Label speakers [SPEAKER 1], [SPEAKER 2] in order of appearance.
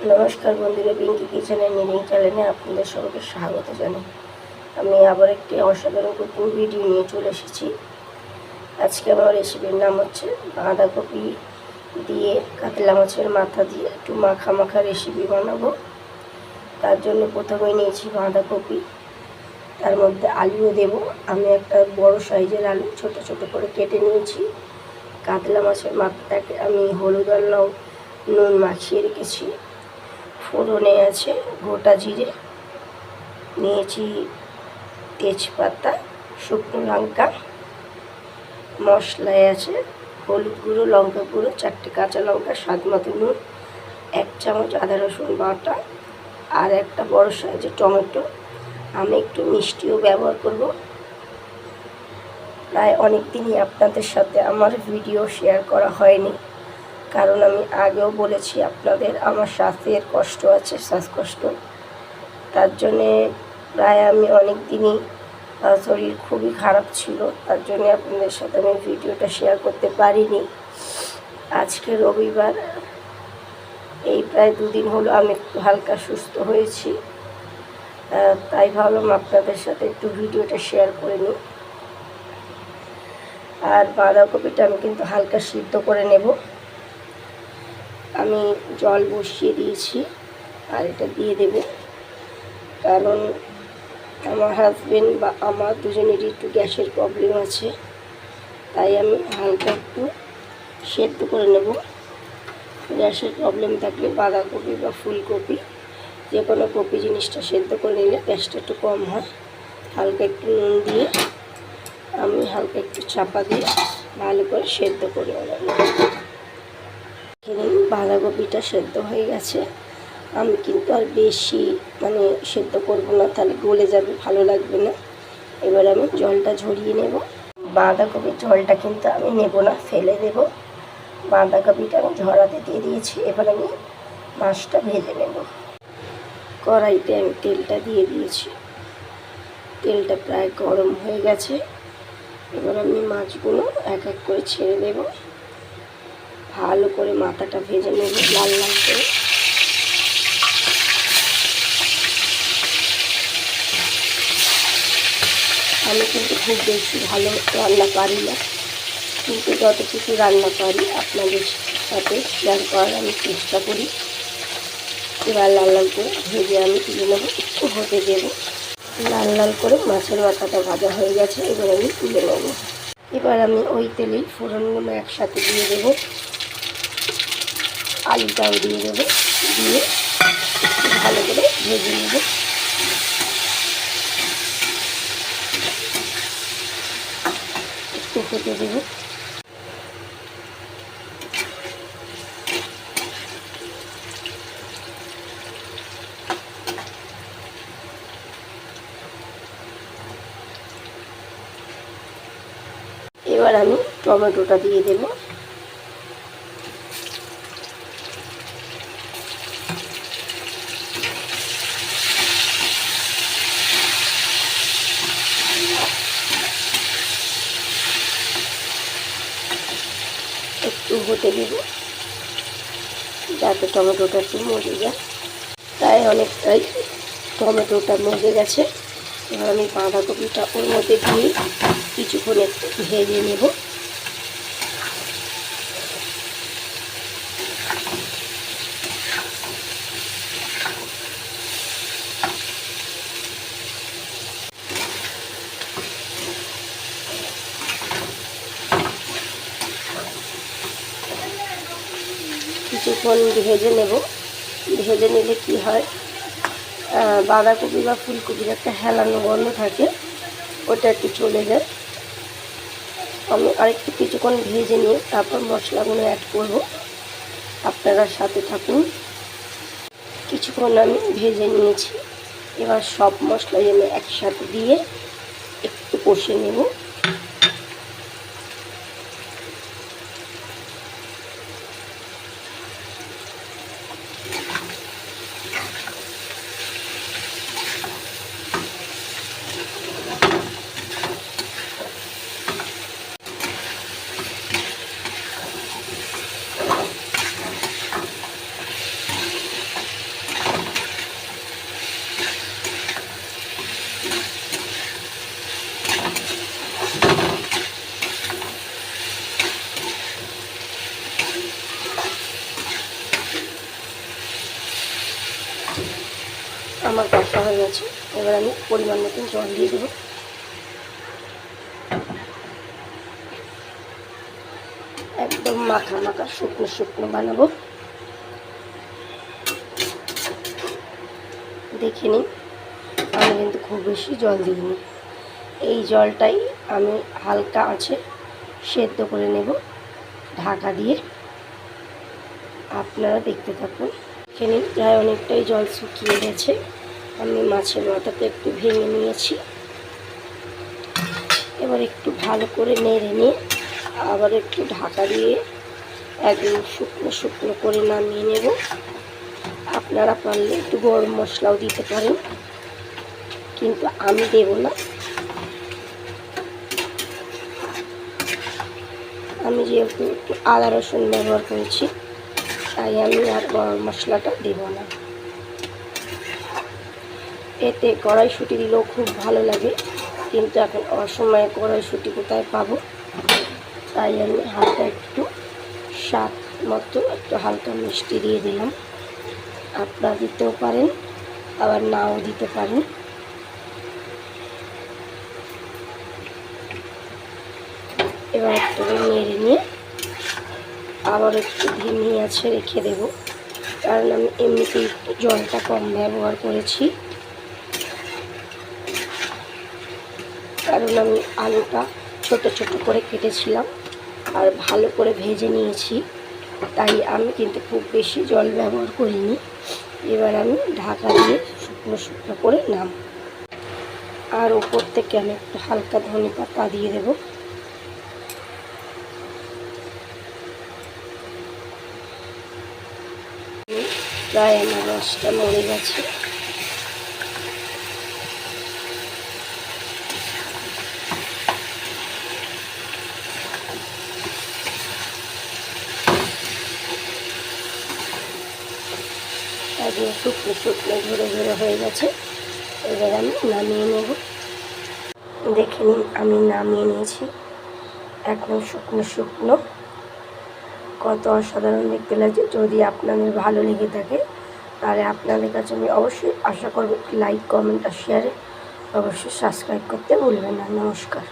[SPEAKER 1] নমস্কার বন্ধুরা, পিঙ্কি কিচেনের নিরিং চ্যানেলে আপনাদের সবাইকে স্বাগত জানাই। আমি আবার একটি অসাধারণ কুকিং ভিডিও নিয়ে চলে এসেছি। আজকে আমার রেসিপির নাম হচ্ছে বাঁধাকপি দিয়ে কাতলা মাছের মাথা দিয়ে একটু মাখা মাখা রেসিপি বানাবো। তার জন্য প্রথমে নিয়েছি বাঁধাকপি, তার মধ্যে আলুও দেব। আমি একটা বড় সাইজের আলু ছোট ছোট করে কেটে নিয়েছি। কাতলা মাছের মাথাটাকে আমি হলুদ আর নুন মাখিয়ে রেখেছি। ফোড়নে আছে গোটা জিরে, নিয়েছি তেজপাতা, শুকনো লঙ্কা, মশলায় আছে হলুদ গুঁড়ো, লঙ্কা গুঁড়ো, 4টে কাঁচা লঙ্কা, স্বাদ মতো নুন, 1 চামচ আদা রসুন বাটা, আর একটা বড় সাইজের টমেটো। আমি একটু মিষ্টিও ব্যবহার করব। প্রায় অনেক দিনই আপনাদের সাথে আমার ভিডিও শেয়ার করা হয়নি, কারণ আমি আগেও বলেছি আপনাদের আমার শ্বাসের কষ্ট আছে, শ্বাসকষ্ট। তার জন্যে প্রায় আমি অনেক দিনই শরীর খুবই খারাপ ছিল, তার জন্য আপনাদের সাথে আমি ভিডিওটা শেয়ার করতে পারিনি। আজকে রবিবার, এই প্রায় 2 দিন হলো আমি একটু হালকা সুস্থ হয়েছি, তাই ভাবলাম আপনাদের সাথে একটু ভিডিওটা শেয়ার করে নিই। আর বাঁধাকপিটা আমি কিন্তু হালকা সিদ্ধ করে নেব। আমি জল বসিয়ে দিয়েছি আর এটা দিয়ে দেব, কারণ আমার হাজবেন্ড বা আমার দুজনেরই একটু গ্যাসের প্রবলেম আছে, তাই আমি হালকা একটু সেদ্ধ করে নেব। গ্যাসের প্রবলেম থাকলে বাঁধাকপি বা ফুলকপি যে কোনো কপি জিনিসটা সেদ্ধ করে নিলে গ্যাসটা একটু কম হয়। হালকা একটু নুন দিয়ে আমি হালকা একটু চাপা দিয়ে ভালো করে সেদ্ধ করে নেব। বাঁধাকপিটা সেদ্ধ হয়ে গেছে। আমি কিন্তু আর বেশি সেদ্ধ করব না, তাহলে গলে যাবে, ভালো লাগবে না। এবার আমি জলটা ঝরিয়ে নেব। বাঁধাকপির জলটা কিন্তু আমি নেব না, ফেলে দেব। বাঁধাকপিটা আমি ঝরাতে দিয়ে দিয়েছি। এবার আমি মাছটা ভেজে নেব। কড়াইতে আমি তেলটা দিয়ে দিয়েছি, তেলটা প্রায় গরম হয়ে গেছে। এবার আমি মাছগুলো এক এক করে ছেড়ে দেব। ভালো করে মাথাটা ভেজে নেব লাল লাল করে। আমি কিন্তু খুব বেশি ভালো রান্না পারি না, কিন্তু যতটুকু রান্না পারি আপনাদের সাথে শেয়ার করার আমি চেষ্টা করি। এবার লাল লাল করে ভেজে আমি তুলে নেব, একটু হতে দেব। লাল লাল করে মাছের মাথাটা ভাজা হয়ে গেছে, এবার আমি তুলে নেব। এবার আমি ওই তেলেই ফোড়নগুলো একসাথে দিয়ে দেব, আলুটাও দিয়ে দেবো, দিয়ে ভালো করে ভেজে নেব। একটু হতে দেব। এবার আমি টমেটোটা দিয়ে দেব। একটু হতে দেব যাতে টমেটোটা একটু মজে যায়। প্রায় অনেকটাই টমেটোটা মজে গেছে। এবার আমি বাঁধাকপিটা ওর মধ্যে দিয়ে কিছুক্ষণ একটু ভেজে নেব। কিছুক্ষণ ভেজে নেব। ভেজে নিলে কি হয়, বাঁধাকপি বা ফুলকপির একটা হেলানো গন্ধ থাকে, ওটা একটু চলে যায়। আমি আরেকটু কিছুক্ষণ ভেজে নিয়ে তারপর মশলাগুলো অ্যাড করব। আপনারা সাথে থাকুন। কিছুক্ষণ আমি ভেজে নিয়েছি। এবার সব মশলা আমি একসাথে দিয়ে একটু কষে নেব। আমার কষা হয়ে গেছে। এবার আমি পরিমাণ মতন জল দিয়ে দেবো। একদম মাখা মাখা শুকনো শুকনো বানাবো। দেখে নিন, আমি কিন্তু খুব বেশি জল দিইনি। এই জলটাই আমি হালকা আছে সেদ্ধ করে নেব ঢাকা দিয়ে। আপনারা দেখতে থাকুন। দেখে নিন, প্রায় অনেকটাই জল শুকিয়ে গেছে। আমি মাছের মাথাটা একটু ভেঙে নিয়েছি। এবার একটু ভালো করে নেড়ে নিয়ে আবার একটু ঢাকা দিয়ে একদম শুকনো শুকনো করে নামিয়ে নেব। আপনারা পারলে একটু গরম মশলাও দিতে পারেন, কিন্তু আমি দেব না। আমি যেহেতু একটু আদা রসুন ব্যবহার করেছি, তাই আমি আর গরম মশলাটা দেব না। এতে কড়াইশুঁটি দিলেও খুব ভালো লাগে, কিন্তু এখন অসময়ে কড়াইশুঁটি কোথায় পাবো, তাই আমি হালকা একটু স্বাদ মতো একটু হালকা মিষ্টি দিয়ে দিলাম। আপনারা দিতেও পারেন, আবার নাও দিতে পারেন। এবার একটু নেড়ে নিয়ে আবার একটু ধিমি আছে রেখে দেব, কারণ আমি এমনিতেই একটু জলটা কম ব্যবহার করেছি। কারণ আমি আলুটা ছোট ছোট করে কেটেছিলাম আর ভালো করে ভেজে নিয়েছি, তাই আমি কিন্তু খুব বেশি জল ব্যবহার করিনি। এবার আমি ঢাকা দিয়ে শুকনো শুকনো করে নাম, আর উপর থেকে আমি একটু হালকা ধনে পাতা দিয়ে দেবো। প্রায় আমার রসটা মরে গেছে। একদম শুকনো শুকনো ঝরে ঝরে হয়ে গেছে। এবার আমি নামিয়ে নেব। দেখে নিন, আমি নামিয়ে নিয়েছি। একদম শুকনো শুকনো, কত অসাধারণ দেখতে লাগছে। যদি আপনাদের ভালো লেগে থাকে, তাহলে আপনাদের কাছে আমি অবশ্যই আশা করব লাইক, কমেন্ট আর শেয়ারে অবশ্যই সাবস্ক্রাইব করতে ভুলবেন না। নমস্কার।